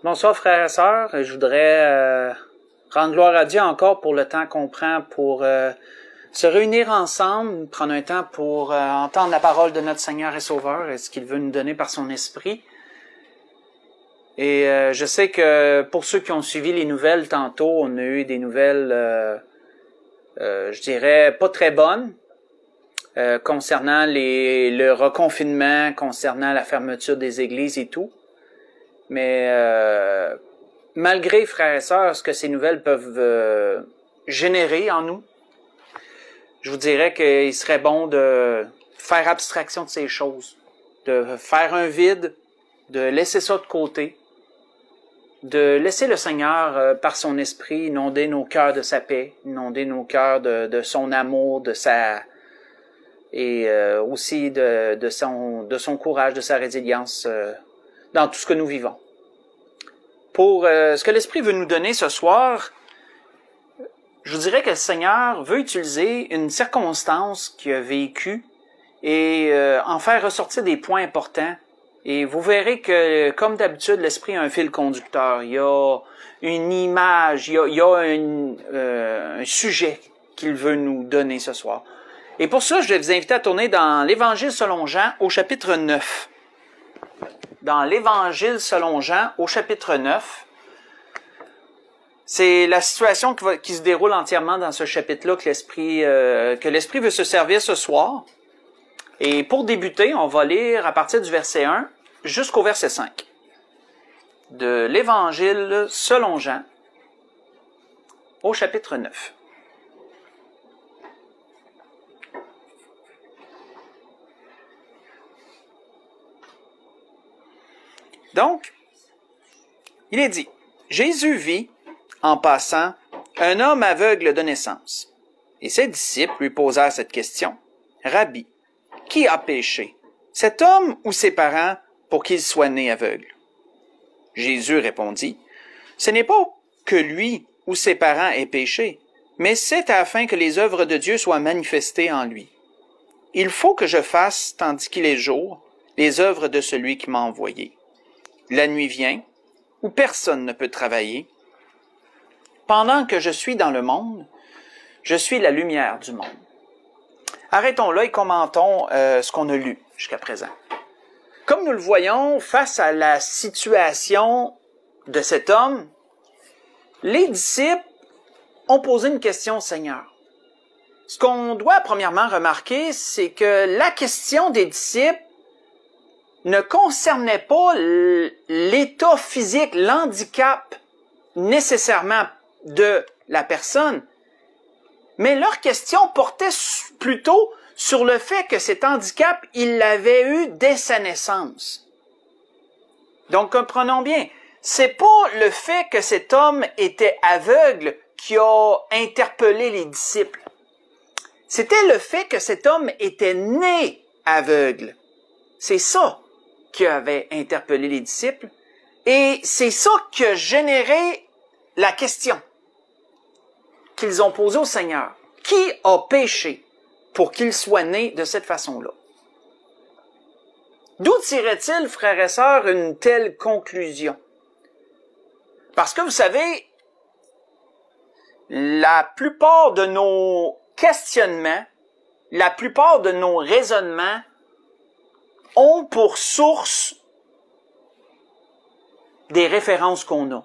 Bonsoir frères et sœurs, je voudrais rendre gloire à Dieu encore pour le temps qu'on prend pour se réunir ensemble, prendre un temps pour entendre la parole de notre Seigneur et Sauveur et ce qu'il veut nous donner par son Esprit. Et je sais que pour ceux qui ont suivi les nouvelles tantôt, on a eu des nouvelles, je dirais, pas très bonnes concernant le reconfinement, concernant la fermeture des églises et tout. Mais malgré, frères et sœurs, ce que ces nouvelles peuvent générer en nous, je vous dirais qu'il serait bon de faire abstraction de ces choses, de faire un vide, de laisser ça de côté, de laisser le Seigneur, par son esprit, inonder nos cœurs de sa paix, inonder nos cœurs de son amour, de sa et aussi de son courage, de sa résilience dans tout ce que nous vivons. Pour ce que l'Esprit veut nous donner ce soir, je vous dirais que le Seigneur veut utiliser une circonstance qu'il a vécue et en faire ressortir des points importants. Et vous verrez que, comme d'habitude, l'Esprit a un fil conducteur. Il y a une image, il y a un sujet qu'il veut nous donner ce soir. Et pour ça, je vais vous inviter à tourner dans l'Évangile selon Jean au chapitre 9. Dans l'Évangile selon Jean au chapitre 9, c'est la situation qui se déroule entièrement dans ce chapitre-là que l'Esprit veut se servir ce soir. Et pour débuter, on va lire à partir du verset 1 jusqu'au verset 5 de l'Évangile selon Jean au chapitre 9. Donc, il est dit, Jésus vit, en passant, un homme aveugle de naissance. Et ses disciples lui posèrent cette question. Rabbi, qui a péché, cet homme ou ses parents, pour qu'il soit né aveugle? Jésus répondit, ce n'est pas que lui ou ses parents aient péché, mais c'est afin que les œuvres de Dieu soient manifestées en lui. Il faut que je fasse, tandis qu'il est jour, les œuvres de celui qui m'a envoyé. La nuit vient, où personne ne peut travailler. Pendant que je suis dans le monde, je suis la lumière du monde. Arrêtons là et commentons ce qu'on a lu jusqu'à présent. Comme nous le voyons, face à la situation de cet homme, les disciples ont posé une question au Seigneur. Ce qu'on doit premièrement remarquer, c'est que la question des disciples ne concernait pas l'état physique, l'handicap nécessairement de la personne, mais leur question portait plutôt sur le fait que cet handicap, il l'avait eu dès sa naissance. Donc, comprenons bien, c'est pas le fait que cet homme était aveugle qui a interpellé les disciples. C'était le fait que cet homme était né aveugle. C'est ça qui avait interpellé les disciples, et c'est ça qui a généré la question qu'ils ont posée au Seigneur. Qui a péché pour qu'il soit né de cette façon-là? D'où tirait-il, frères et sœurs, une telle conclusion? Parce que vous savez, la plupart de nos questionnements, la plupart de nos raisonnements ont pour source des références qu'on a.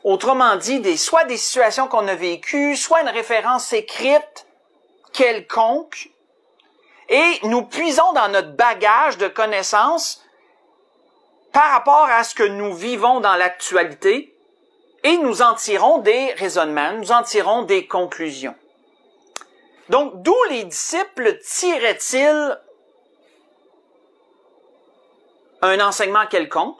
Autrement dit, soit des situations qu'on a vécues, soit une référence écrite quelconque, et nous puisons dans notre bagage de connaissances par rapport à ce que nous vivons dans l'actualité, et nous en tirons des raisonnements, nous en tirons des conclusions. Donc, d'où les disciples tiraient-ils un enseignement quelconque?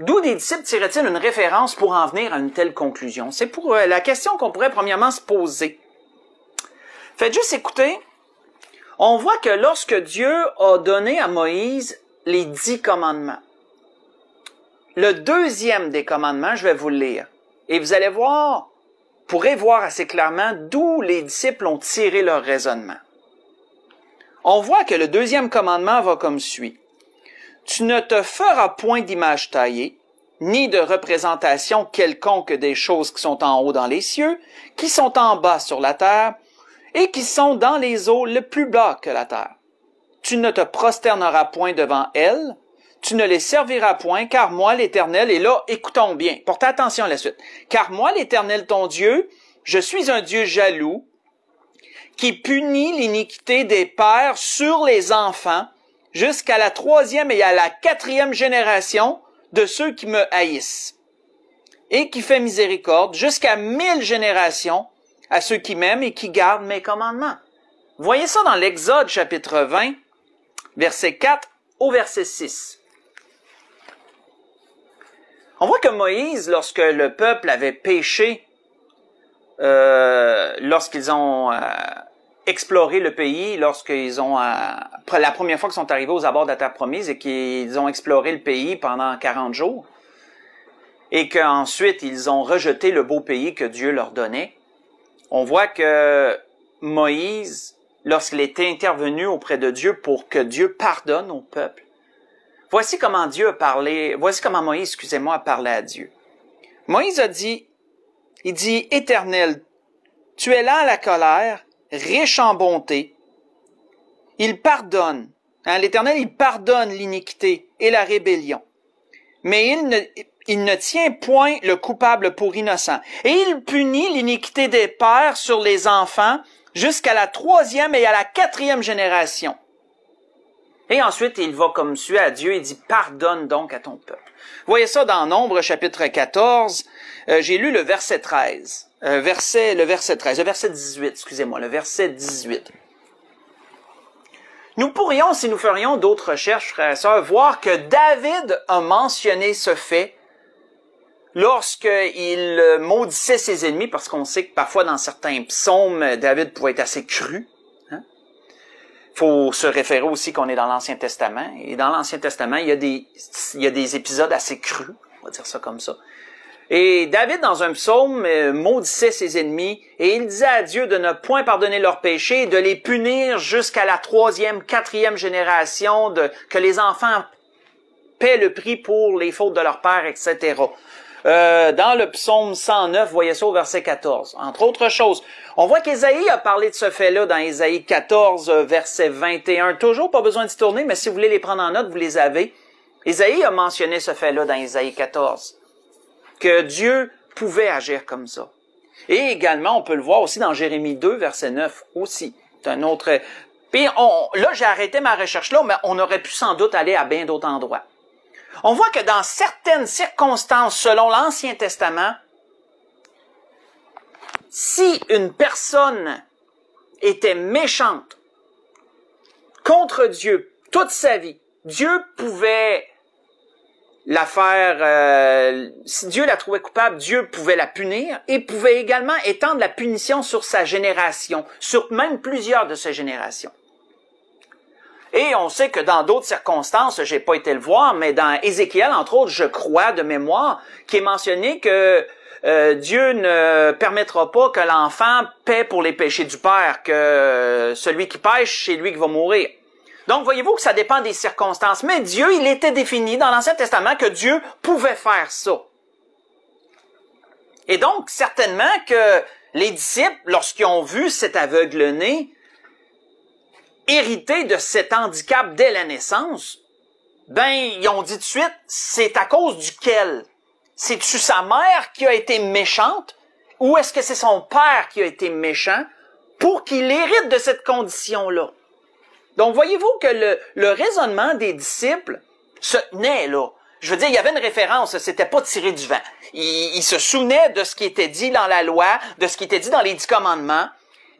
D'où les disciples tiraient-ils une référence pour en venir à une telle conclusion? C'est pour la question qu'on pourrait premièrement se poser. Faites juste écouter. On voit que lorsque Dieu a donné à Moïse les 10 commandements, le deuxième des commandements, je vais vous le lire. Et vous allez voir, pourrez voir assez clairement d'où les disciples ont tiré leur raisonnement. On voit que le deuxième commandement va comme suit. tu ne te feras point d'image taillée, ni de représentation quelconque des choses qui sont en haut dans les cieux, qui sont en bas sur la terre, et qui sont dans les eaux le plus bas que la terre. Tu ne te prosterneras point devant elles, tu ne les serviras point, car moi, l'Éternel, et là, écoutons bien, portez attention à la suite, car moi, l'Éternel, ton Dieu, je suis un Dieu jaloux, qui punit l'iniquité des pères sur les enfants, jusqu'à la 3e et à la 4e génération de ceux qui me haïssent, et qui fait miséricorde jusqu'à 1000 générations à ceux qui m'aiment et qui gardent mes commandements. Voyez ça dans l'Exode chapitre 20, verset 4 au verset 6. On voit que Moïse, lorsque le peuple avait péché, lorsqu'ils ont exploré le pays, lorsqu'ils ont, la première fois qu'ils sont arrivés aux abords de la terre promise et qu'ils ont exploré le pays pendant 40 jours, et qu'ensuite ils ont rejeté le beau pays que Dieu leur donnait, on voit que Moïse, lorsqu'il était intervenu auprès de Dieu pour que Dieu pardonne au peuple, voici comment Moïse, a parlé à Dieu. Moïse a dit, il dit, Éternel, tu es lent à la colère, riche en bonté. Il pardonne. L'Éternel, il pardonne l'iniquité et la rébellion. Mais il ne tient point le coupable pour innocent. Et il punit l'iniquité des pères sur les enfants jusqu'à la 3e et à la 4e génération. Et ensuite, il va comme suit à Dieu et dit, pardonne donc à ton peuple. Vous voyez ça dans Nombre, chapitre 14. J'ai lu le verset 13. Le verset 18, excusez-moi, le verset 18. Nous pourrions, si nous ferions d'autres recherches, frères et sœurs, voir que David a mentionné ce fait lorsqu'il maudissait ses ennemis, parce qu'on sait que parfois dans certains psaumes, David pouvait être assez cru. Faut se référer aussi qu'on est dans l'Ancien Testament. Et dans l'Ancien Testament, il y a des épisodes assez crus, on va dire ça comme ça. Et David, dans un psaume, maudissait ses ennemis et il disait à Dieu de ne point pardonner leurs péchés, de les punir jusqu'à la 3e, 4e génération, que les enfants paient le prix pour les fautes de leur père, etc. Dans le psaume 109, voyez ça au verset 14. Entre autres choses, on voit qu'Ésaïe a parlé de ce fait-là dans Ésaïe 14, verset 21. Toujours pas besoin d'y tourner, mais si vous voulez les prendre en note, vous les avez. Ésaïe a mentionné ce fait-là dans Ésaïe 14. Que Dieu pouvait agir comme ça. Et également, on peut le voir aussi dans Jérémie 2, verset 9 aussi. C'est un autre... Puis là, j'ai arrêté ma recherche là, mais on aurait pu sans doute aller à bien d'autres endroits. On voit que dans certaines circonstances, selon l'Ancien Testament, si une personne était méchante contre Dieu toute sa vie, Dieu pouvait la faire, si Dieu la trouvait coupable, Dieu pouvait la punir et pouvait également étendre la punition sur sa génération, sur même plusieurs de ses générations. Et on sait que dans d'autres circonstances, j'ai pas été le voir, mais dans Ézéchiel, entre autres, je crois de mémoire, qui est mentionné que Dieu ne permettra pas que l'enfant paie pour les péchés du père, que celui qui pêche, c'est lui qui va mourir. Donc, voyez-vous que ça dépend des circonstances. Mais Dieu, il était défini dans l'Ancien Testament que Dieu pouvait faire ça. Et donc, certainement que les disciples, lorsqu'ils ont vu cet aveugle-né hériter de cet handicap dès la naissance, ben, ils ont dit tout de suite, c'est à cause duquel? C'est-tu sa mère qui a été méchante? Ou est-ce que c'est son père qui a été méchant pour qu'il hérite de cette condition-là? Donc, voyez-vous que le raisonnement des disciples se tenait là. Je veux dire, il y avait une référence, c'était pas tiré du vent. Ils se souvenaient de ce qui était dit dans la loi, de ce qui était dit dans les 10 commandements,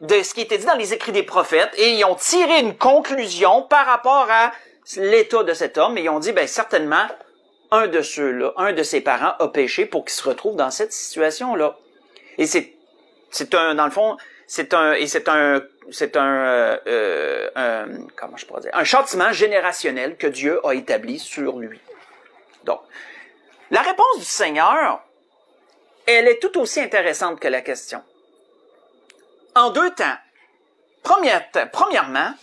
de ce qui était dit dans les écrits des prophètes, et ils ont tiré une conclusion par rapport à l'état de cet homme, et ils ont dit, ben certainement, un de ceux-là, un de ses parents a péché pour qu'il se retrouve dans cette situation-là. Et c'est dans le fond, comment je pourrais dire, un châtiment générationnel que Dieu a établi sur lui. Donc, la réponse du Seigneur, elle est tout aussi intéressante que la question. En deux temps. Premièrement,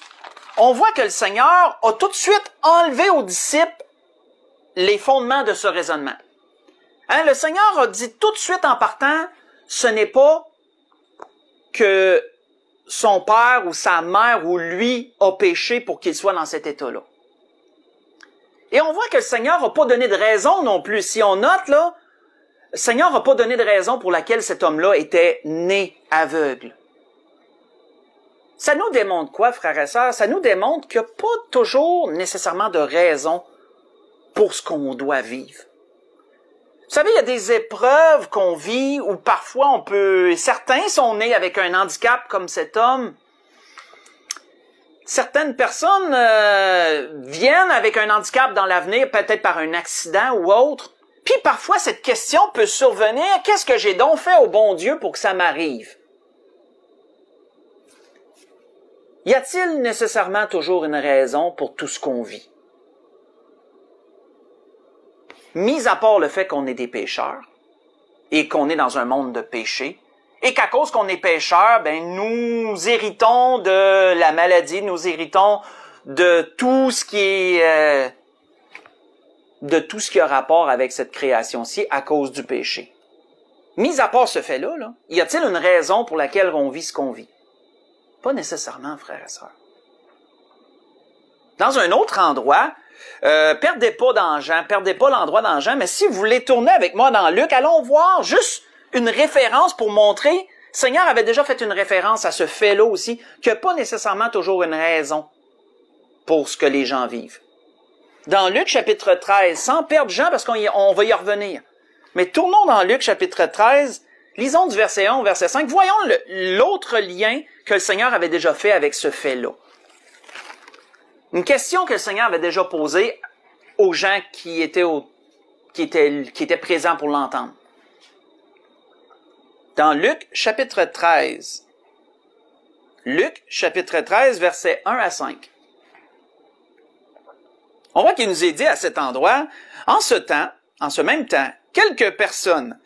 on voit que le Seigneur a tout de suite enlevé aux disciples les fondements de ce raisonnement. Hein, le Seigneur a dit tout de suite en partant, ce n'est pas que son père ou sa mère ou lui a péché pour qu'il soit dans cet état-là. Et on voit que le Seigneur n'a pas donné de raison non plus. Si on note, là, le Seigneur n'a pas donné de raison pour laquelle cet homme-là était né aveugle. Ça nous démontre quoi, frères et sœurs? Ça nous démontre qu'il n'y a pas toujours nécessairement de raison pour ce qu'on doit vivre. Vous savez, il y a des épreuves qu'on vit où parfois certains sont nés avec un handicap comme cet homme. Certaines personnes viennent avec un handicap dans l'avenir, peut-être par un accident ou autre. Puis parfois, cette question peut survenir, qu'est-ce que j'ai donc fait au bon Dieu pour que ça m'arrive? Y a-t-il nécessairement toujours une raison pour tout ce qu'on vit? Mis à part le fait qu'on est des pécheurs et qu'on est dans un monde de péché, et qu'à cause qu'on est pécheurs, nous héritons de la maladie, nous héritons de tout ce qui est a rapport avec cette création-ci à cause du péché. Mis à part ce fait-là, y a-t-il une raison pour laquelle on vit ce qu'on vit? Pas nécessairement, frères et sœurs. Dans un autre endroit, perdez pas l'endroit dans Jean, mais si vous voulez tourner avec moi dans Luc, allons voir juste une référence pour montrer, le Seigneur avait déjà fait une référence à ce fait-là aussi, qu'il n'y a pas nécessairement toujours une raison pour ce que les gens vivent. Dans Luc chapitre 13, sans perdre Jean parce qu'on va y revenir, mais tournons dans Luc chapitre 13, lisons du verset 1 au verset 5, voyons l'autre lien que le Seigneur avait déjà fait avec ce fait-là. Une question que le Seigneur avait déjà posée aux gens qui étaient présents pour l'entendre. Dans Luc, chapitre 13. Luc, chapitre 13, versets 1 à 5. On voit qu'il nous est dit à cet endroit, en ce même temps, quelques personnes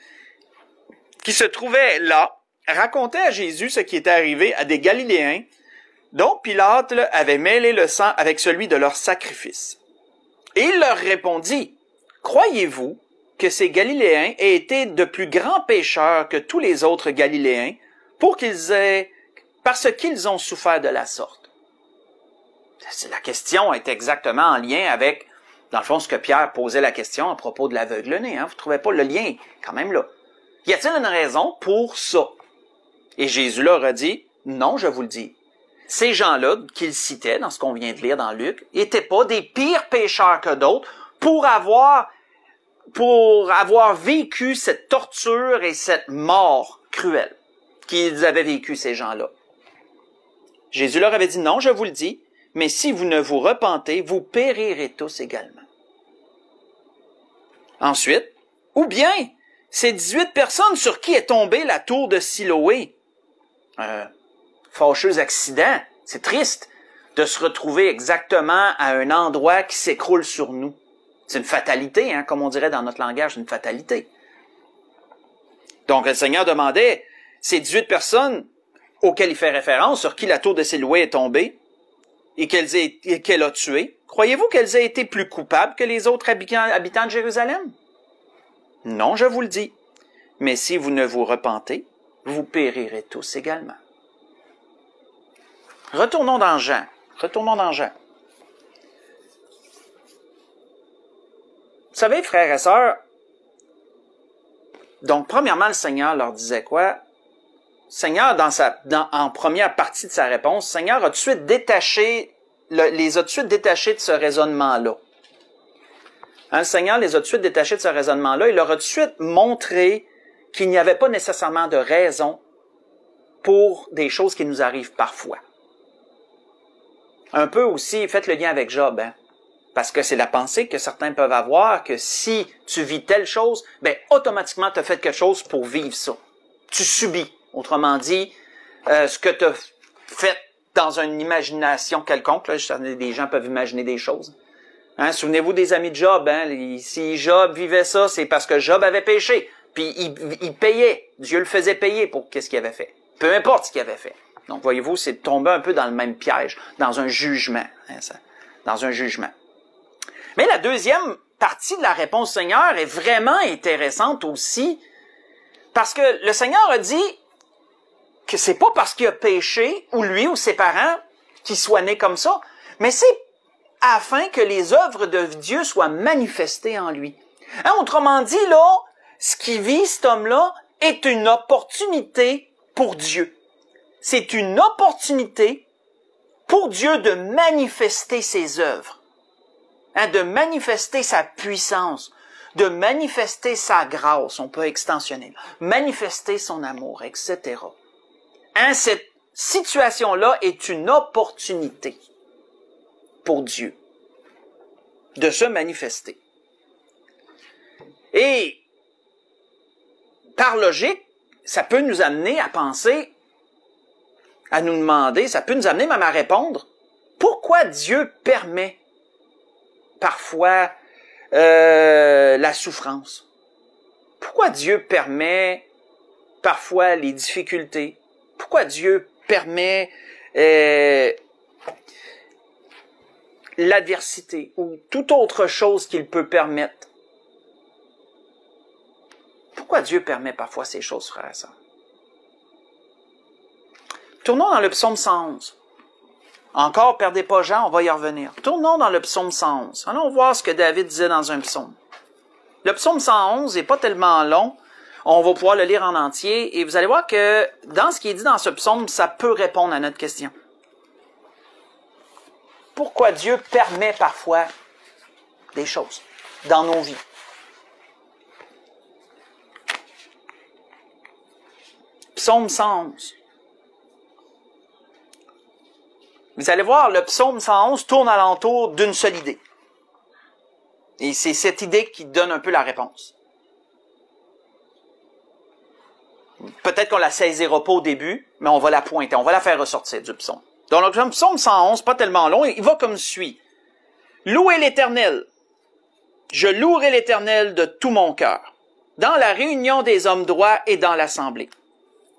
qui se trouvaient là racontaient à Jésus ce qui était arrivé à des Galiléens dont Pilate avait mêlé le sang avec celui de leur sacrifice. Et il leur répondit, « Croyez-vous que ces Galiléens aient été de plus grands pécheurs que tous les autres Galiléens parce qu'ils ont souffert de la sorte? » La question est exactement en lien avec, dans le fond, ce que Pierre posait la question à propos de l'aveugle-né. Vous ne trouvez pas le lien quand même là? Y a-t-il une raison pour ça? Et Jésus leur a dit, « Non, je vous le dis. » Ces gens-là, qu'il citait dans ce qu'on vient de lire dans Luc, n'étaient pas des pires pécheurs que d'autres pour avoir vécu cette torture et cette mort cruelle qu'ils avaient vécu, ces gens-là. Jésus leur avait dit, non, je vous le dis, mais si vous ne vous repentez, vous périrez tous également. Ensuite, ou bien, ces 18 personnes sur qui est tombée la tour de Siloé, fâcheux accident, c'est triste de se retrouver exactement à un endroit qui s'écroule sur nous. C'est une fatalité, comme on dirait dans notre langage, une fatalité. Donc le Seigneur demandait, ces 18 personnes auxquelles il fait référence, sur qui la tour de Siloé est tombée et qu'elle a tué, croyez-vous qu'elles aient été plus coupables que les autres habitants de Jérusalem? Non, je vous le dis. Mais si vous ne vous repentez, vous périrez tous également. Retournons dans Jean. Vous savez, frères et sœurs, donc premièrement, le Seigneur leur disait quoi? Le Seigneur, en première partie de sa réponse, le Seigneur a tout de suite les a tout de suite détachés de ce raisonnement-là. Le Seigneur les a tout de suite détachés de ce raisonnement-là. Il leur a tout de suite montré qu'il n'y avait pas nécessairement de raison pour des choses qui nous arrivent parfois. Un peu aussi, faites le lien avec Job, parce que c'est la pensée que certains peuvent avoir, que si tu vis telle chose, automatiquement tu as fait quelque chose pour vivre ça. Tu subis. Autrement dit, ce que tu as fait dans une imagination quelconque, là, des gens peuvent imaginer des choses. Souvenez-vous des amis de Job, si Job vivait ça, c'est parce que Job avait péché, puis il payait, Dieu le faisait payer pour qu'est-ce qu'il avait fait. Peu importe ce qu'il avait fait. Donc, voyez-vous, c'est de tomber un peu dans le même piège, dans un jugement. Dans un jugement. Mais la deuxième partie de la réponse du Seigneur est vraiment intéressante aussi, parce que le Seigneur a dit que c'est pas parce qu'il a péché, ou lui ou ses parents, qu'il soit né comme ça, mais c'est afin que les œuvres de Dieu soient manifestées en lui. Hein, autrement dit, là, ce qui vit cet homme-là est une opportunité pour Dieu. C'est une opportunité pour Dieu de manifester ses œuvres, hein, de manifester sa puissance, de manifester sa grâce, on peut extensionner, manifester son amour, etc. Hein, cette situation-là est une opportunité pour Dieu de se manifester. Et par logique, ça peut nous amener à penser, à nous demander, ça peut nous amener même à répondre, pourquoi Dieu permet parfois la souffrance? Pourquoi Dieu permet parfois les difficultés? Pourquoi Dieu permet l'adversité ou toute autre chose qu'il peut permettre? Pourquoi Dieu permet parfois ces choses, frères et sœurs? Tournons dans le psaume 111. Encore, perdez pas Jean, on va y revenir. Tournons dans le psaume 111. Allons voir ce que David disait dans un psaume. Le psaume 111 n'est pas tellement long. On va pouvoir le lire en entier et vous allez voir que dans ce qui est dit dans ce psaume, ça peut répondre à notre question. Pourquoi Dieu permet parfois des choses dans nos vies? Psaume 111. Vous allez voir, le psaume 111 tourne alentour d'une seule idée. Et c'est cette idée qui donne un peu la réponse. Peut-être qu'on la saisira pas au début, mais on va la pointer, on va la faire ressortir du psaume. Donc le psaume 111, pas tellement long, il va comme suit. Louez l'Éternel. Je louerai l'Éternel de tout mon cœur, dans la réunion des hommes droits et dans l'assemblée.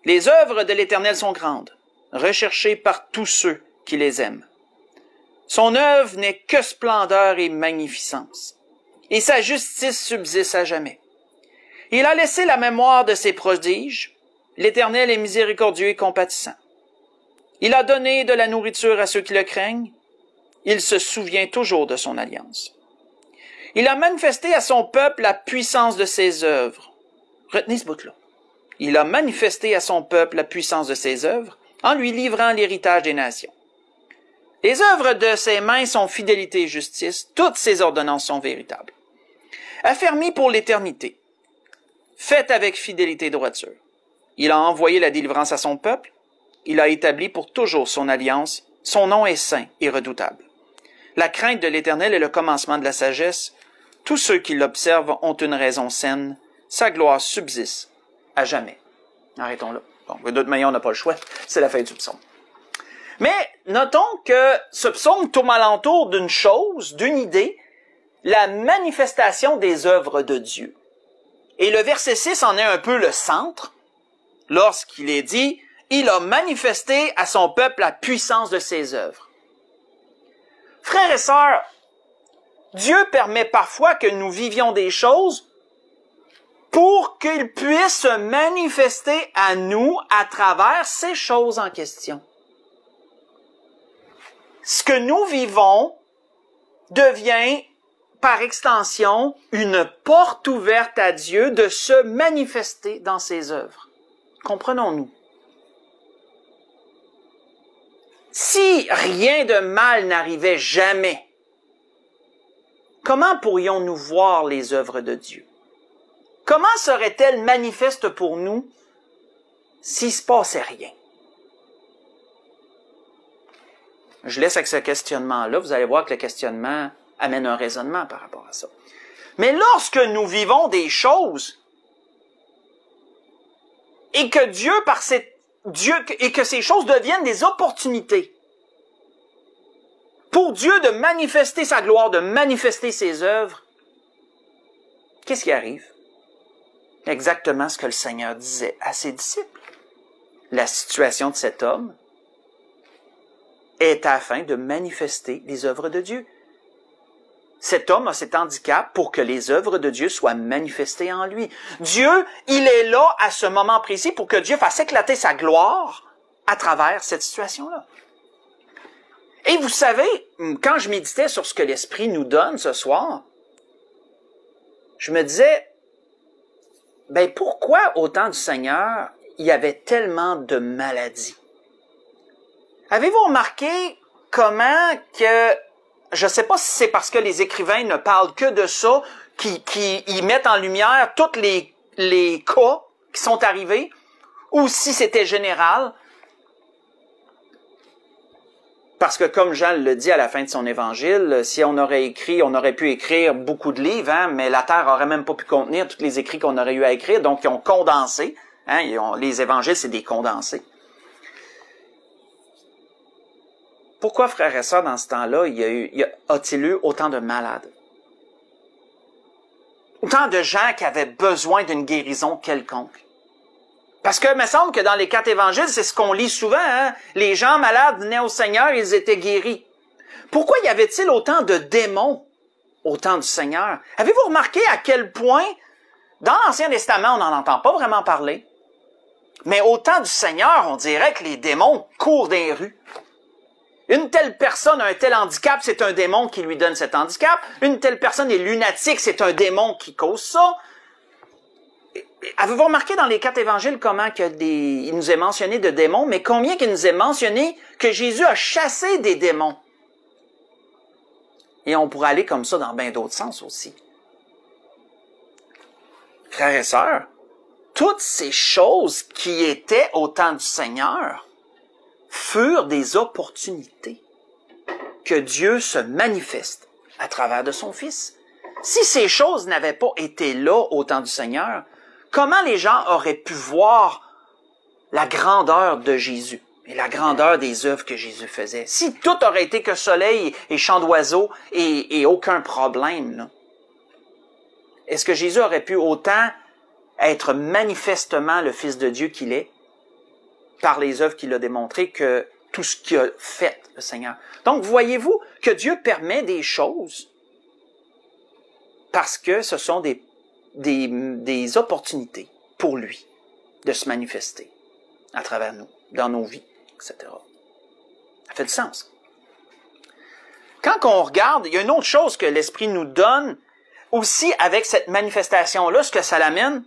Les œuvres de l'Éternel sont grandes, recherchées par tous ceux qui les aiment. Son œuvre n'est que splendeur et magnificence, et sa justice subsiste à jamais. Il a laissé la mémoire de ses prodiges. L'Éternel est miséricordieux et compatissant. Il a donné de la nourriture à ceux qui le craignent. Il se souvient toujours de son alliance. Il a manifesté à son peuple la puissance de ses œuvres. Retenez ce bout-là. Il a manifesté à son peuple la puissance de ses œuvres en lui livrant l'héritage des nations. Les œuvres de ses mains sont fidélité et justice. Toutes ses ordonnances sont véritables. Affermies pour l'éternité. Faites avec fidélité et droiture. Il a envoyé la délivrance à son peuple. Il a établi pour toujours son alliance. Son nom est saint et redoutable. La crainte de l'Éternel est le commencement de la sagesse. Tous ceux qui l'observent ont une raison saine. Sa gloire subsiste à jamais. Arrêtons là. Bon, de toute manière, on n'a pas le choix. C'est la fin du psaume. Mais notons que ce psaume tourne alentour d'une chose, d'une idée, la manifestation des œuvres de Dieu. Et le verset 6 en est un peu le centre, lorsqu'il est dit « Il a manifesté à son peuple la puissance de ses œuvres ». Frères et sœurs, Dieu permet parfois que nous vivions des choses pour qu'il puisse se manifester à nous à travers ces choses en question. Ce que nous vivons devient, par extension, une porte ouverte à Dieu de se manifester dans ses œuvres. Comprenons-nous. Si rien de mal n'arrivait jamais, comment pourrions-nous voir les œuvres de Dieu? Comment seraient-elles manifestes pour nous s'il ne se passait rien? Je laisse avec ce questionnement-là. Vous allez voir que le questionnement amène un raisonnement par rapport à ça. Mais lorsque nous vivons des choses et que et que ces choses deviennent des opportunités pour Dieu de manifester sa gloire, de manifester ses œuvres, qu'est-ce qui arrive? Exactement ce que le Seigneur disait à ses disciples. La situation de cet homme est afin de manifester les œuvres de Dieu. cet homme a cet handicap pour que les œuvres de Dieu soient manifestées en lui. Dieu, il est là à ce moment précis pour que Dieu fasse éclater sa gloire à travers cette situation-là. Et vous savez, quand je méditais sur ce que l'Esprit nous donne ce soir, je me disais, ben pourquoi au temps du Seigneur, il y avait tellement de maladies? Avez-vous remarqué comment que, je ne sais pas si c'est parce que les écrivains ne parlent que de ça, qui mettent en lumière tous les cas qui sont arrivés, ou si c'était général. Parce que comme Jean le dit à la fin de son évangile, si on aurait pu écrire beaucoup de livres, hein, mais la terre aurait même pas pu contenir tous les écrits qu'on aurait eu à écrire, donc ils ont condensé. Hein, les évangiles, c'est des condensés. Pourquoi, frères et sœurs, dans ce temps-là, a-t-il eu autant de malades? Autant de gens qui avaient besoin d'une guérison quelconque? Parce que, il me semble que dans les 4 évangiles, c'est ce qu'on lit souvent, hein? Les gens malades venaient au Seigneur, ils étaient guéris. Pourquoi y avait-il autant de démons au temps du Seigneur? Avez-vous remarqué à quel point, dans l'Ancien Testament, on n'en entend pas vraiment parler, mais au temps du Seigneur, on dirait que les démons courent dans les rues. Une telle personne a un tel handicap, c'est un démon qui lui donne cet handicap. Une telle personne est lunatique, c'est un démon qui cause ça. Avez-vous remarqué dans les 4 évangiles comment il nous est mentionné de démons, mais combien qu'il nous est mentionné que Jésus a chassé des démons? Et on pourrait aller comme ça dans bien d'autres sens aussi. Frères et sœurs, toutes ces choses qui étaient au temps du Seigneur furent des opportunités que Dieu se manifeste à travers de son Fils. Si ces choses n'avaient pas été là au temps du Seigneur, comment les gens auraient pu voir la grandeur de Jésus et la grandeur des œuvres que Jésus faisait? Si tout aurait été que soleil et chant d'oiseaux et aucun problème, là, est-ce que Jésus aurait pu autant être manifestement le Fils de Dieu qu'il est par les œuvres qu'il a démontrées que tout ce qu'il a fait, le Seigneur? Donc, voyez-vous que Dieu permet des choses parce que ce sont des opportunités pour lui de se manifester à travers nous, dans nos vies, etc. Ça fait du sens. Quand on regarde, il y a une autre chose que l'Esprit nous donne aussi avec cette manifestation-là, ce que ça l'amène.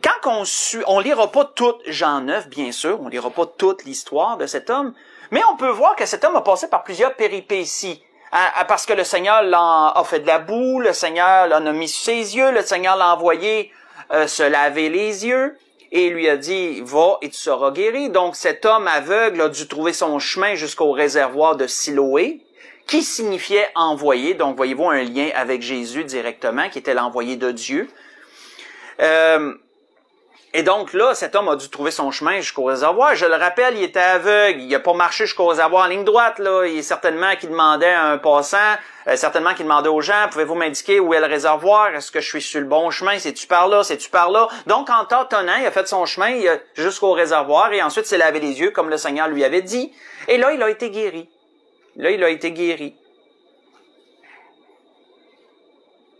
Quand on lira pas toute Jean 9, bien sûr, on lira pas toute l'histoire de cet homme, mais on peut voir que cet homme a passé par plusieurs péripéties. Parce que le Seigneur a fait de la boue, le Seigneur l'en a mis sur ses yeux, le Seigneur l'a envoyé se laver les yeux, et lui a dit, va et tu seras guéri. Donc cet homme aveugle a dû trouver son chemin jusqu'au réservoir de Siloé, qui signifiait envoyé. Donc voyez-vous un lien avec Jésus directement, qui était l'envoyé de Dieu. Et donc là, cet homme a dû trouver son chemin jusqu'au réservoir. Je le rappelle, il était aveugle, il n'a pas marché jusqu'au réservoir en ligne droite. Là. Il est certainement qu'il demandait à un passant, certainement qu'il demandait aux gens, pouvez-vous m'indiquer où est le réservoir? Est-ce que je suis sur le bon chemin? C'est-tu par là? C'est-tu par là? Donc en tâtonnant, il a fait son chemin jusqu'au réservoir et ensuite s'est lavé les yeux comme le Seigneur lui avait dit. Et là, il a été guéri. Là, il a été guéri.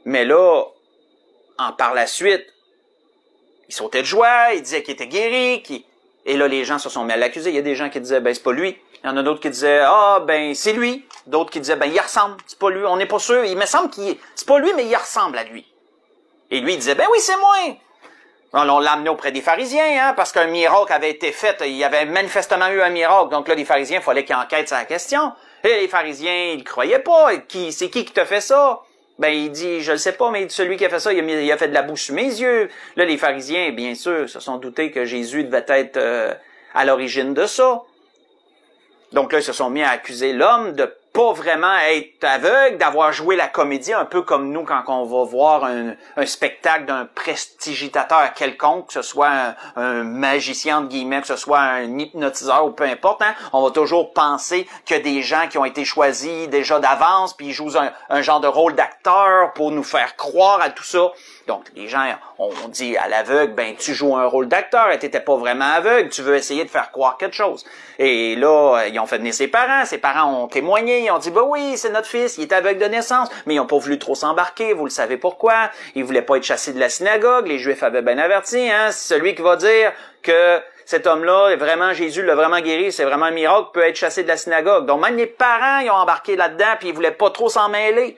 Mais là, par la suite, il sautait de joie, il disait qu'il était guéri, et là, les gens se sont mis à l'accuser. Il y a des gens qui disaient, ben, c'est pas lui. Il y en a d'autres qui disaient, ah, ben, c'est lui. D'autres qui disaient, ben, il ressemble. C'est pas lui. On n'est pas sûr. Il me semble c'est pas lui, mais il ressemble à lui. Et lui, il disait, ben oui, c'est moi. On l'a amené auprès des pharisiens, hein, parce qu'un miracle avait été fait. Il y avait manifestement eu un miracle. Donc là, les pharisiens, il fallait qu'ils enquêtent sur la question. Et les pharisiens, ils ne croyaient pas. C'est qui te fait ça? Ben, il dit, je le sais pas, mais celui qui a fait ça, il a fait de la boue sur mes yeux. Là, les pharisiens, bien sûr, se sont doutés que Jésus devait être à l'origine de ça. Donc là, ils se sont mis à accuser l'homme de pas vraiment être aveugle, d'avoir joué la comédie, un peu comme nous quand on va voir un spectacle d'un prestidigitateur quelconque, que ce soit un magicien, entre guillemets, que ce soit un hypnotiseur ou peu importe, hein, on va toujours penser que des gens qui ont été choisis déjà d'avance, puis ils jouent un genre de rôle d'acteur pour nous faire croire à tout ça. Donc, les gens, on dit à l'aveugle, ben, tu joues un rôle d'acteur, et t'étais pas vraiment aveugle, tu veux essayer de faire croire quelque chose. Et là, ils ont fait venir ses parents ont témoigné, ils ont dit, ben oui, c'est notre fils, il est aveugle de naissance, mais ils n'ont pas voulu trop s'embarquer, vous le savez pourquoi. Ils voulaient pas être chassés de la synagogue, les Juifs avaient bien averti, hein, celui qui va dire que cet homme-là, vraiment, Jésus l'a vraiment guéri, c'est vraiment un miracle, peut être chassé de la synagogue. Donc même les parents, ils ont embarqué là-dedans, puis ils voulaient pas trop s'en mêler.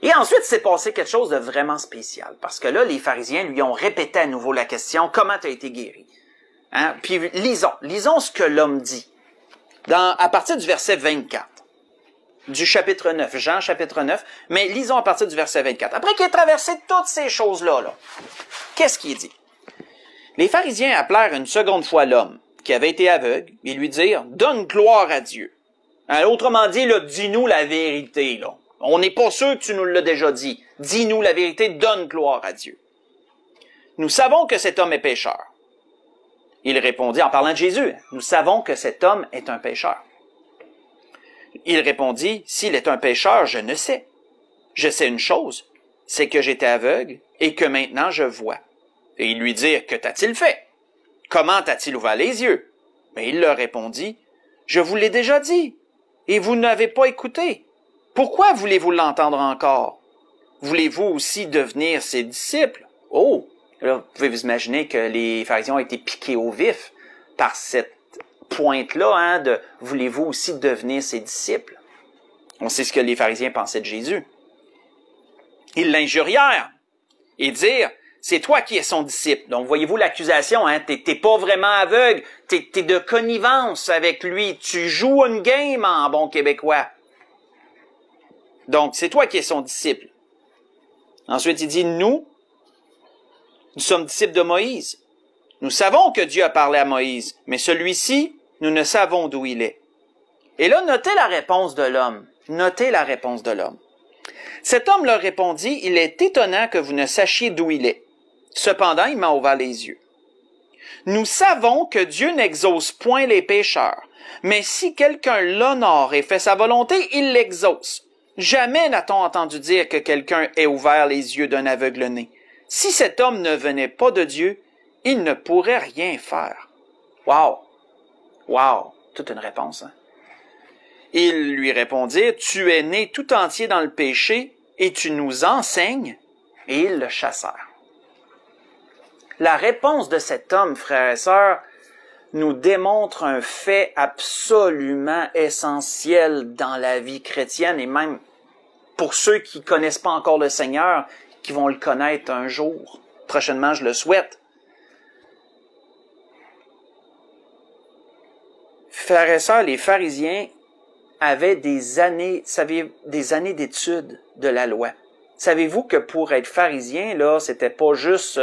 Et ensuite, c'est passé quelque chose de vraiment spécial, parce que là, les pharisiens lui ont répété à nouveau la question, comment tu as été guéri? Hein? Puis lisons ce que l'homme dit. À partir du verset 24, du chapitre 9, Jean chapitre 9, mais lisons à partir du verset 24. Après qu'il ait traversé toutes ces choses-là, qu'est-ce qu'il dit? Les pharisiens appelèrent une seconde fois l'homme, qui avait été aveugle, et lui dirent, donne gloire à Dieu. Hein, autrement dit, là, dis-nous la vérité, là. On n'est pas sûr que tu nous l'as déjà dit. Dis-nous la vérité, donne gloire à Dieu. Nous savons que cet homme est pécheur. Il répondit, en parlant de Jésus, nous savons que cet homme est un pécheur. Il répondit, s'il est un pécheur, je ne sais. Je sais une chose, c'est que j'étais aveugle et que maintenant je vois. Et ils lui dirent, que t'a-t-il fait? Comment t'a-t-il ouvert les yeux? Mais il leur répondit, je vous l'ai déjà dit, et vous n'avez pas écouté. Pourquoi voulez-vous l'entendre encore? Voulez-vous aussi devenir ses disciples? Oh! Là, vous pouvez vous imaginer que les pharisiens ont été piqués au vif par cette pointe-là, hein, de « voulez-vous aussi devenir ses disciples ?» On sait ce que les pharisiens pensaient de Jésus. Ils l'injurièrent et dirent « c'est toi qui es son disciple ». Donc, voyez-vous l'accusation, hein, t'es pas vraiment aveugle, t'es de connivence avec lui, tu joues une game en bon québécois. Donc, c'est toi qui es son disciple. Ensuite, il dit, nous sommes disciples de Moïse. Nous savons que Dieu a parlé à Moïse, mais celui-ci, nous ne savons d'où il est. Et là, notez la réponse de l'homme. Notez la réponse de l'homme. Cet homme leur répondit, il est étonnant que vous ne sachiez d'où il est. Cependant, il m'a ouvert les yeux. Nous savons que Dieu n'exauce point les pécheurs, mais si quelqu'un l'honore et fait sa volonté, il l'exauce. Jamais n'a-t-on entendu dire que quelqu'un ait ouvert les yeux d'un aveugle-né. Si cet homme ne venait pas de Dieu, il ne pourrait rien faire. Wow! Wow! Toute une réponse, hein? Ils lui répondirent, tu es né tout entier dans le péché et tu nous enseignes, et ils le chassèrent. La réponse de cet homme, frères et sœurs, nous démontre un fait absolument essentiel dans la vie chrétienne et même pour ceux qui connaissent pas encore le Seigneur, qui vont le connaître un jour. Prochainement, je le souhaite. Frères et sœurs, les pharisiens avaient des années d'études de la loi. Savez-vous que pour être pharisien, là, c'était pas juste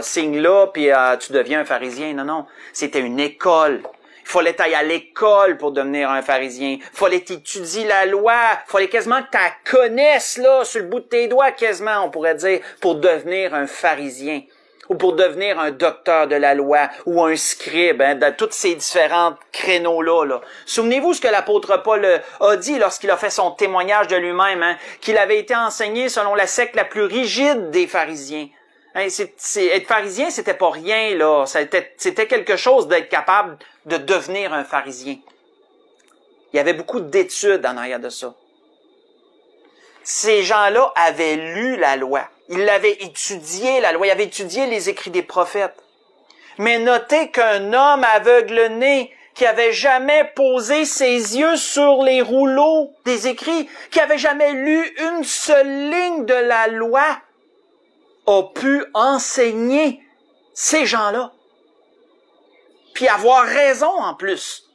signe là, puis tu deviens un pharisien. Non, non. C'était une école. Il fallait aller à l'école pour devenir un pharisien. Il fallait étudier la loi. Il fallait quasiment que tu la connaisses, là, sur le bout de tes doigts, quasiment, on pourrait dire, pour devenir un pharisien. Ou pour devenir un docteur de la loi, ou un scribe, hein, dans tous ces différents créneaux-là. Là. Souvenez-vous ce que l'apôtre Paul a dit lorsqu'il a fait son témoignage de lui-même, hein, qu'il avait été enseigné selon la secte la plus rigide des pharisiens. Hein, être pharisien, c'était pas rien, là. C'était quelque chose d'être capable de devenir un pharisien. Il y avait beaucoup d'études en arrière de ça. Ces gens-là avaient lu la loi. Ils l'avaient étudié, la loi. Ils avaient étudié les écrits des prophètes. Mais notez qu'un homme aveugle-né qui avait jamais posé ses yeux sur les rouleaux des écrits, qui avait jamais lu une seule ligne de la loi, a pu enseigner ces gens-là. Puis avoir raison en plus.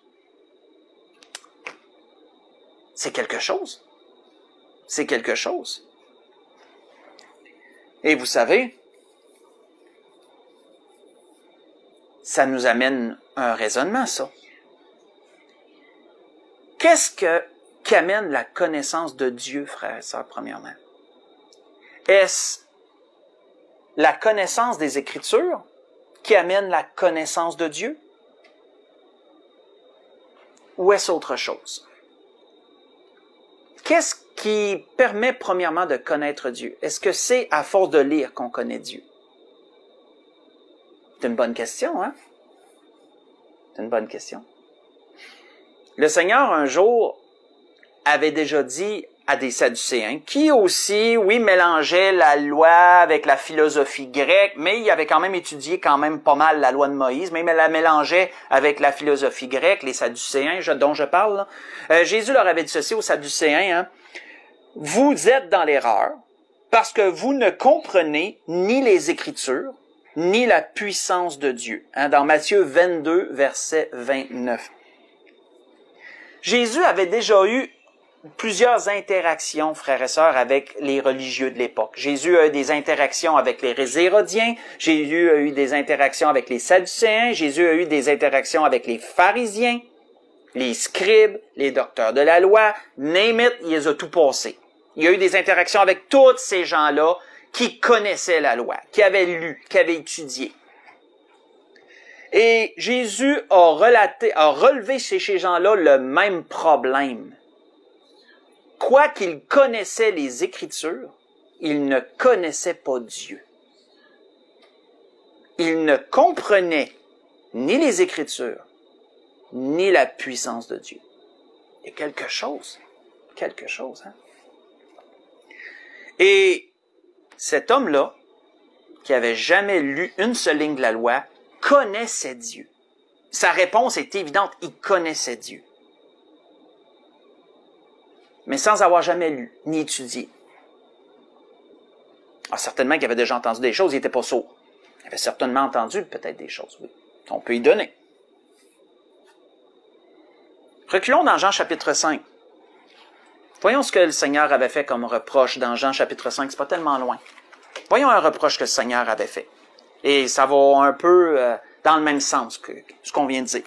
C'est quelque chose. C'est quelque chose. Et vous savez, ça nous amène un raisonnement, ça. Qu'est-ce qui amène la connaissance de Dieu, frères et sœurs, premièrement? Est-ce la connaissance des Écritures qui amène la connaissance de Dieu? Ou est-ce autre chose? Qu'est-ce qui permet premièrement de connaître Dieu? Est-ce que c'est à force de lire qu'on connaît Dieu? C'est une bonne question, hein? C'est une bonne question. Le Seigneur, un jour, avait déjà dit à des Sadducéens, qui aussi, oui, mélangeaient la loi avec la philosophie grecque, mais il avait quand même étudié quand même pas mal la loi de Moïse, mais il la mélangeait avec la philosophie grecque, les Sadducéens dont je parle. Jésus leur avait dit ceci aux Sadducéens, hein, « Vous êtes dans l'erreur parce que vous ne comprenez ni les Écritures, ni la puissance de Dieu. » Hein, dans Matthieu 22, verset 29. Jésus avait déjà eu plusieurs interactions, frères et sœurs, avec les religieux de l'époque. Jésus a eu des interactions avec les Hérodiens, Jésus a eu des interactions avec les Sadducéens, Jésus a eu des interactions avec les pharisiens, les scribes, les docteurs de la loi, name it, il les a tout passés. Il y a eu des interactions avec tous ces gens-là qui connaissaient la loi, qui avaient lu, qui avaient étudié. Et Jésus a relevé chez ces gens-là le même problème. Quoiqu'il connaissait les Écritures, il ne connaissait pas Dieu. Il ne comprenait ni les Écritures, ni la puissance de Dieu. Il y a quelque chose, hein? Et cet homme-là, qui avait jamais lu une seule ligne de la loi, connaissait Dieu. Sa réponse est évidente, il connaissait Dieu. Mais sans avoir jamais lu, ni étudié. Ah, certainement qu'il avait déjà entendu des choses, il n'était pas sourd. Il avait certainement entendu peut-être des choses, oui. On peut y donner. Reculons dans Jean chapitre 5. Voyons ce que le Seigneur avait fait comme reproche dans Jean chapitre 5, c'est pas tellement loin. Voyons un reproche que le Seigneur avait fait. Et ça va un peu dans le même sens que ce qu'on vient de dire.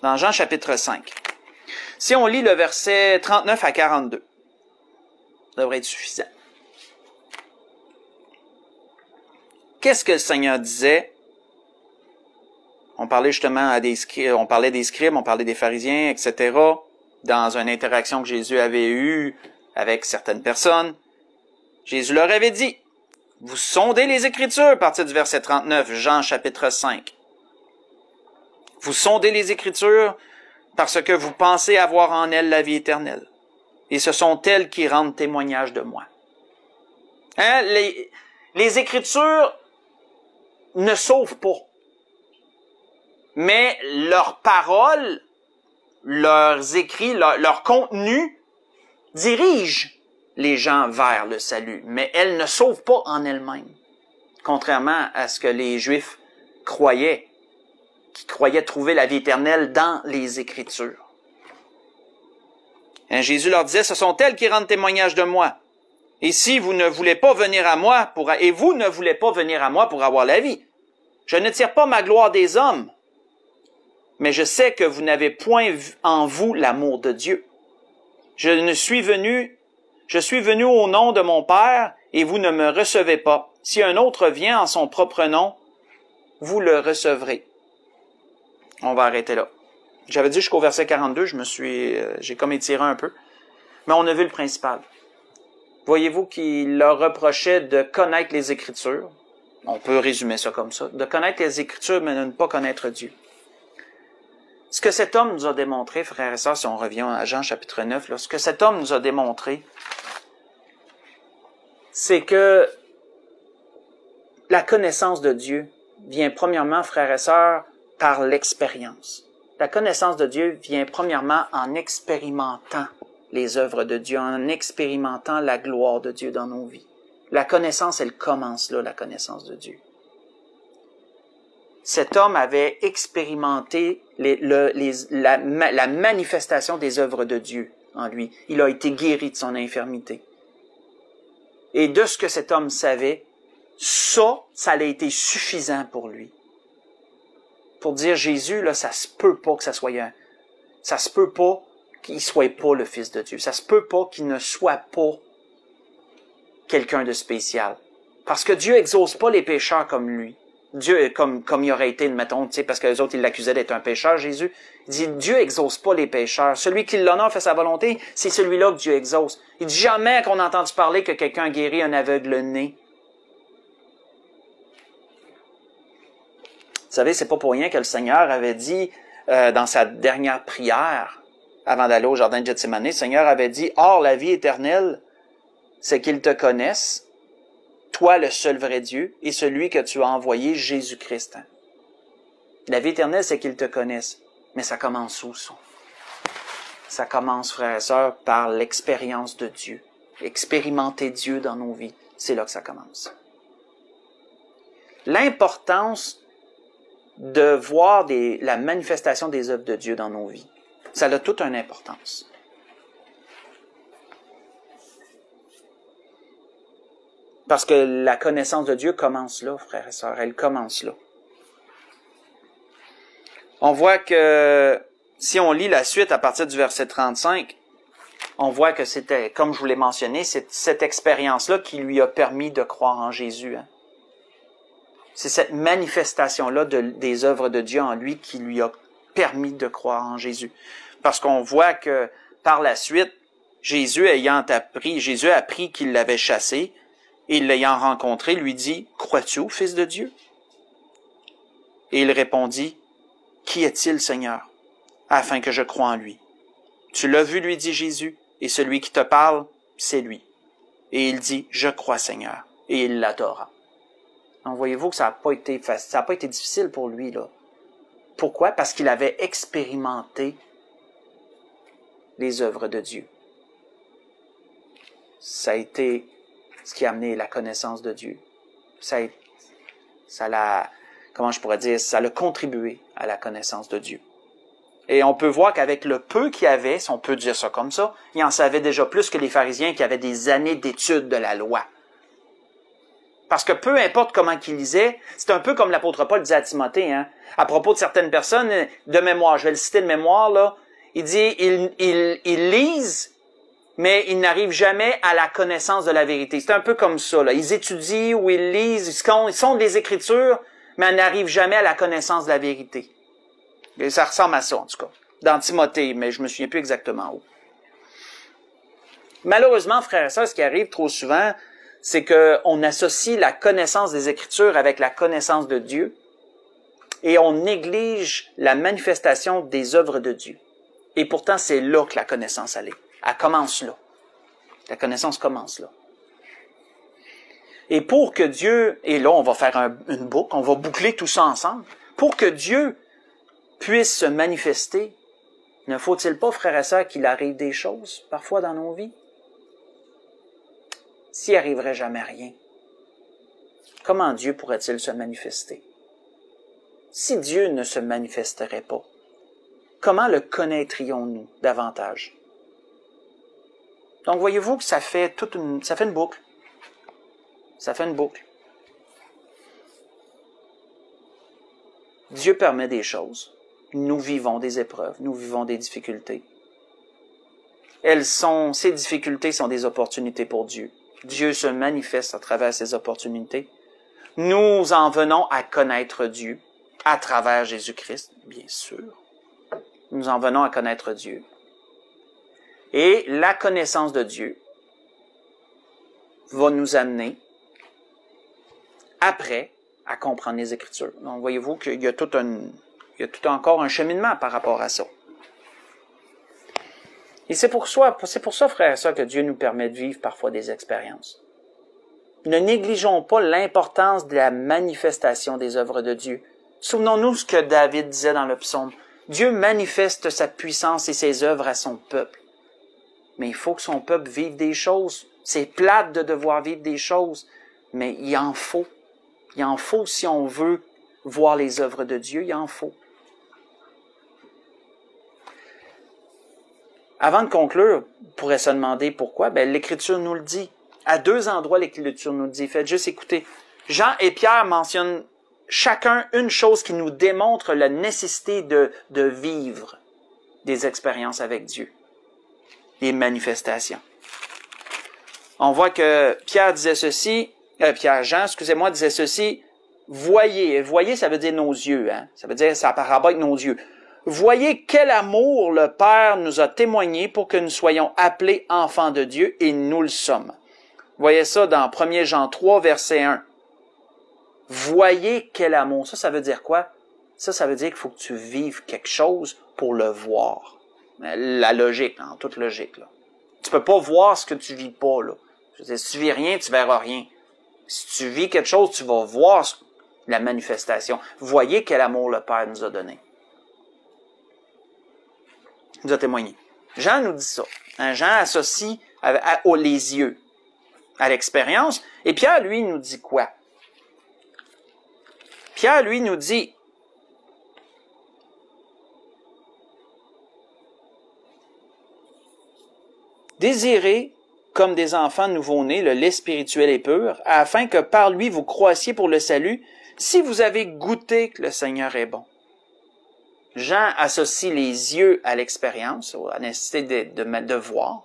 Dans Jean chapitre 5. Si on lit le verset 39 à 42, ça devrait être suffisant. Qu'est-ce que le Seigneur disait? On parlait justement on parlait des scribes, on parlait des pharisiens, etc., dans une interaction que Jésus avait eue avec certaines personnes. Jésus leur avait dit, « Vous sondez les Écritures » à partir du verset 39, Jean chapitre 5. « Vous sondez les Écritures parce que vous pensez avoir en elles la vie éternelle. Et ce sont elles qui rendent témoignage de moi. » Hein? Les Écritures ne sauvent pas. Mais leurs paroles, leurs écrits, leur contenu dirigent les gens vers le salut. Mais elles ne sauvent pas en elles-mêmes. Contrairement à ce que les Juifs croyaient, qui croyaient trouver la vie éternelle dans les Écritures. Et Jésus leur disait, « Ce sont elles qui rendent témoignage de moi. Et si vous ne voulez pas venir à moi et vous ne voulez pas venir à moi pour avoir la vie, je ne tire pas ma gloire des hommes, mais je sais que vous n'avez point en vous l'amour de Dieu. Je suis venu au nom de mon Père, et vous ne me recevez pas. Si un autre vient en son propre nom, vous le recevrez. » On va arrêter là. J'avais dit jusqu'au verset 42, j'ai comme étiré un peu. Mais on a vu le principal. Voyez-vous qu'il leur reprochait de connaître les Écritures. On peut résumer ça comme ça. De connaître les Écritures, mais de ne pas connaître Dieu. Ce que cet homme nous a démontré, frères et sœurs, si on revient à Jean chapitre 9, là, ce que cet homme nous a démontré, c'est que la connaissance de Dieu vient premièrement, frères et sœurs, par l'expérience. La connaissance de Dieu vient premièrement en expérimentant les œuvres de Dieu, en expérimentant la gloire de Dieu dans nos vies. La connaissance, elle commence là, la connaissance de Dieu. Cet homme avait expérimenté la manifestation des œuvres de Dieu en lui. Il a été guéri de son infirmité. Et de ce que cet homme savait, ça a été suffisant pour lui. Pour dire Jésus, là, ça se peut pas que ça soit ça se peut pas qu'il soit pas le Fils de Dieu. Ça se peut pas qu'il ne soit pas quelqu'un de spécial. Parce que Dieu exauce pas les pécheurs comme lui. Dieu, comme il aurait été, mettons, tu sais, parce que les autres, ils l'accusaient d'être un pécheur, Jésus. Il dit, Dieu exauce pas les pécheurs. Celui qui l'honore fait sa volonté, c'est celui-là que Dieu exauce. Il dit jamais qu'on a entendu parler que quelqu'un guérit un aveugle-né. Vous savez, c'est pas pour rien que le Seigneur avait dit, dans sa dernière prière, avant d'aller au jardin de Gethsémane, le Seigneur avait dit, « Or, la vie éternelle, c'est qu'ils te connaissent, toi le seul vrai Dieu, et celui que tu as envoyé, Jésus-Christ. » La vie éternelle, c'est qu'ils te connaissent. Mais ça commence où, ça? Ça commence, frères et sœurs, par l'expérience de Dieu. Expérimenter Dieu dans nos vies. C'est là que ça commence. L'importance de voir la manifestation des œuvres de Dieu dans nos vies. Ça a toute une importance. Parce que la connaissance de Dieu commence là, frères et sœurs. Elle commence là. On voit que, si on lit la suite à partir du verset 35, on voit que c'était, comme je vous l'ai mentionné, c'est cette expérience-là qui lui a permis de croire en Jésus. Hein. C'est cette manifestation-là des œuvres de Dieu en lui qui lui a permis de croire en Jésus. Parce qu'on voit que, par la suite, Jésus a appris qu'il l'avait chassé, et l'ayant rencontré, lui dit, « Crois-tu au Fils de Dieu? » Et il répondit, « Qui est-il, Seigneur, afin que je croie en lui? » « Tu l'as vu, lui dit Jésus, et celui qui te parle, c'est lui. » Et il dit, « Je crois, Seigneur. » Et il l'adora. Donc, voyez-vous que ça n'a pas été facile, ça n'a pas été difficile pour lui, là. Pourquoi? Parce qu'il avait expérimenté les œuvres de Dieu. Ça a été ce qui a amené la connaissance de Dieu. Ça l'a contribué à la connaissance de Dieu. Et on peut voir qu'avec le peu qu'il avait, si on peut dire ça comme ça, il en savait déjà plus que les pharisiens qui avaient des années d'études de la loi. Parce que peu importe comment qu'il lisait, c'est un peu comme l'apôtre Paul disait à Timothée, hein, à propos de certaines personnes, de mémoire, je vais le citer de mémoire, là, il dit, ils lisent, mais ils n'arrivent jamais à la connaissance de la vérité. C'est un peu comme ça, là. Ils étudient ou ils lisent, ils sont des Écritures, mais ils n'arrivent jamais à la connaissance de la vérité. Et ça ressemble à ça, en tout cas, dans Timothée, mais je me souviens plus exactement où. Malheureusement, frères et sœurs, ce qui arrive trop souvent, c'est qu'on associe la connaissance des Écritures avec la connaissance de Dieu, et on néglige la manifestation des œuvres de Dieu. Et pourtant, c'est là que la connaissance elle est. Elle commence là. La connaissance commence là. Et pour que Dieu, et là on va faire une boucle, on va boucler tout ça ensemble, pour que Dieu puisse se manifester, ne faut-il pas, frères et sœurs, qu'il arrive des choses, parfois dans nos vies? S'il arriverait jamais rien, comment Dieu pourrait-il se manifester? Si Dieu ne se manifesterait pas, comment le connaîtrions-nous davantage? Donc, voyez-vous que ça fait une boucle. Ça fait une boucle. Dieu permet des choses. Nous vivons des épreuves, nous vivons des difficultés. Ces difficultés sont des opportunités pour Dieu. Dieu se manifeste à travers ces opportunités. Nous en venons à connaître Dieu à travers Jésus-Christ, bien sûr. Nous en venons à connaître Dieu. Et la connaissance de Dieu va nous amener après à comprendre les Écritures. Donc, voyez-vous qu'il y a tout encore un cheminement par rapport à ça. Et c'est pour ça, frères et sœurs, que Dieu nous permet de vivre parfois des expériences. Ne négligeons pas l'importance de la manifestation des œuvres de Dieu. Souvenons-nous ce que David disait dans le psaume. Dieu manifeste sa puissance et ses œuvres à son peuple. Mais il faut que son peuple vive des choses. C'est plate de devoir vivre des choses, mais il en faut. Il en faut si on veut voir les œuvres de Dieu, il en faut. Avant de conclure, on pourrait se demander pourquoi. L'Écriture nous le dit. À 2 endroits, l'Écriture nous le dit. Faites juste écouter. Jean et Pierre mentionnent chacun une chose qui nous démontre la nécessité de vivre des expériences avec Dieu. Des manifestations. On voit que Jean, disait ceci, voyez. Voyez, ça veut dire nos yeux, hein. Ça veut dire, ça parabole avec nos yeux. Voyez quel amour le Père nous a témoigné pour que nous soyons appelés enfants de Dieu, et nous le sommes. Voyez ça dans 1 Jean 3, verset 1. Voyez quel amour. Ça veut dire quoi? Ça veut dire qu'il faut que tu vives quelque chose pour le voir. La logique, en toute logique. Là. Tu peux pas voir ce que tu vis pas. Là. Je veux dire, si tu vis rien, tu verras rien. Si tu vis quelque chose, tu vas voir la manifestation. Voyez quel amour le Père nous a donné. Il nous a témoigné. Jean nous dit ça. Hein, Jean associe les yeux à l'expérience. Et Pierre, lui, nous dit quoi? Pierre, lui, nous dit désirez, comme des enfants nouveau-nés, le lait spirituel et pur, afin que par lui vous croissiez pour le salut, si vous avez goûté que le Seigneur est bon. Jean associe les yeux à l'expérience, à la nécessité de voir.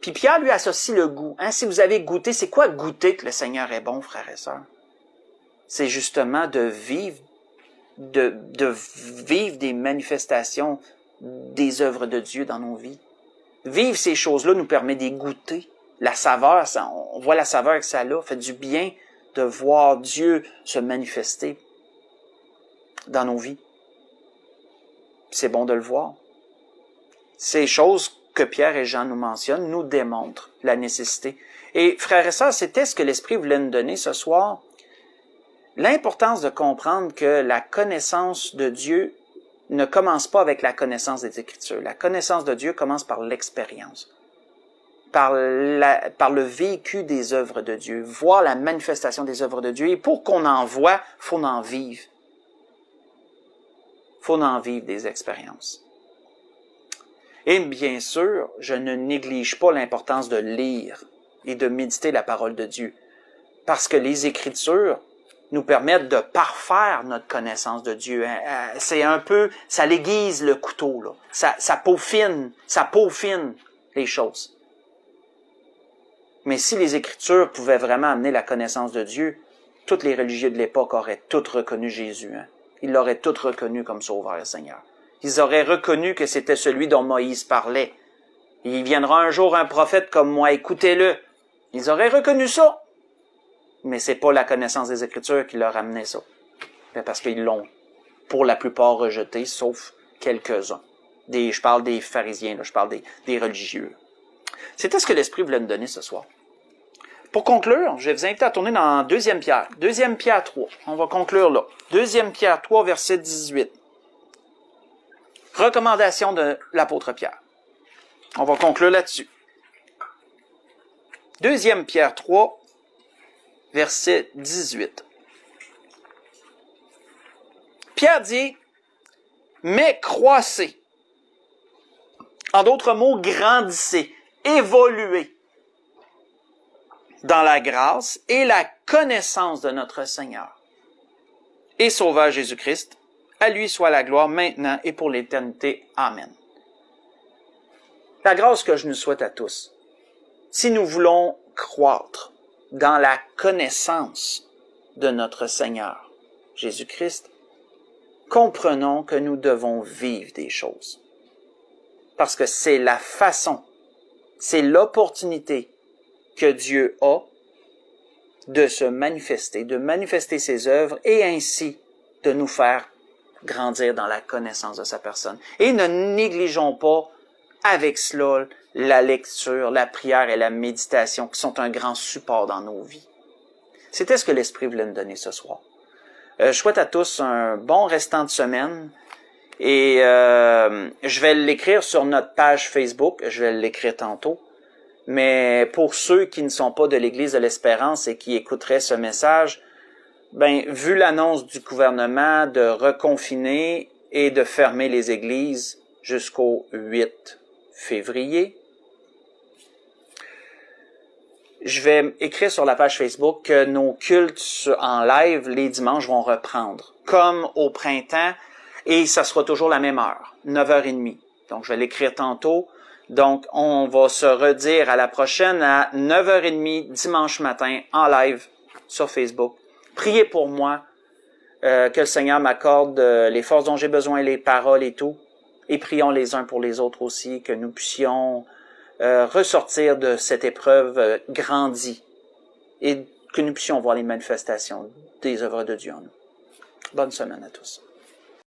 Puis Pierre, lui, associe le goût. Hein? Si vous avez goûté, c'est quoi goûter que le Seigneur est bon, frères et sœurs? C'est justement de vivre des manifestations des œuvres de Dieu dans nos vies. Vivre ces choses-là nous permet d'y goûter. La saveur, on voit la saveur que ça a, fait du bien de voir Dieu se manifester dans nos vies. C'est bon de le voir. Ces choses que Pierre et Jean nous mentionnent nous démontrent la nécessité. Et frères et sœurs, c'était ce que l'Esprit voulait nous donner ce soir. L'importance de comprendre que la connaissance de Dieu ne commence pas avec la connaissance des Écritures. La connaissance de Dieu commence par l'expérience, par le vécu des œuvres de Dieu, voir la manifestation des œuvres de Dieu. Et pour qu'on en voie, il faut en vivre. Il faut en vivre des expériences. Et bien sûr, je ne néglige pas l'importance de lire et de méditer la parole de Dieu, parce que les Écritures nous permettent de parfaire notre connaissance de Dieu. C'est un peu, ça l'aiguise le couteau, là. Ça peaufine les choses. Mais si les Écritures pouvaient vraiment amener la connaissance de Dieu, tous les religieux de l'époque auraient tous reconnu Jésus. Hein? Ils l'auraient tous reconnu comme Sauveur et Seigneur. Ils auraient reconnu que c'était celui dont Moïse parlait. Il viendra un jour un prophète comme moi, écoutez-le. Ils auraient reconnu ça. Mais c'est pas la connaissance des Écritures qui leur amenait ça. Parce qu'ils l'ont, pour la plupart, rejeté, sauf quelques-uns. Je parle des pharisiens, là, je parle des religieux. C'était ce que l'Esprit voulait nous donner ce soir. Pour conclure, je vais vous inviter à tourner dans 2 Pierre. 2 Pierre 3. On va conclure là. 2 Pierre 3, verset 18. Recommandation de l'apôtre Pierre. On va conclure là-dessus. 2 Pierre 3, verset 18. Pierre dit, mais croissez. En d'autres mots, grandissez, évoluez dans la grâce et la connaissance de notre Seigneur et Sauveur Jésus-Christ. À lui soit la gloire maintenant et pour l'éternité. Amen. La grâce que je nous souhaite à tous, si nous voulons croître dans la connaissance de notre Seigneur Jésus-Christ, comprenons que nous devons vivre des choses. Parce que c'est la façon, c'est l'opportunité que Dieu a de se manifester, de manifester ses œuvres et ainsi de nous faire grandir dans la connaissance de sa personne. Et ne négligeons pas avec cela la lecture, la prière et la méditation qui sont un grand support dans nos vies. C'était ce que l'Esprit voulait nous donner ce soir. Je souhaite à tous un bon restant de semaine et je vais l'écrire sur notre page Facebook, je vais l'écrire tantôt. Mais pour ceux qui ne sont pas de l'Église de l'Espérance et qui écouteraient ce message, vu l'annonce du gouvernement de reconfiner et de fermer les églises jusqu'au 8 février, je vais écrire sur la page Facebook que nos cultes en live les dimanches vont reprendre, comme au printemps, et ça sera toujours la même heure, 9h30. Donc, je vais l'écrire tantôt. Donc, on va se redire à la prochaine à 9h30 dimanche matin en live sur Facebook. Priez pour moi, que le Seigneur m'accorde les forces dont j'ai besoin, les paroles et tout. Et prions les uns pour les autres aussi, que nous puissions ressortir de cette épreuve grandie et que nous puissions voir les manifestations des œuvres de Dieu en nous. Bonne semaine à tous.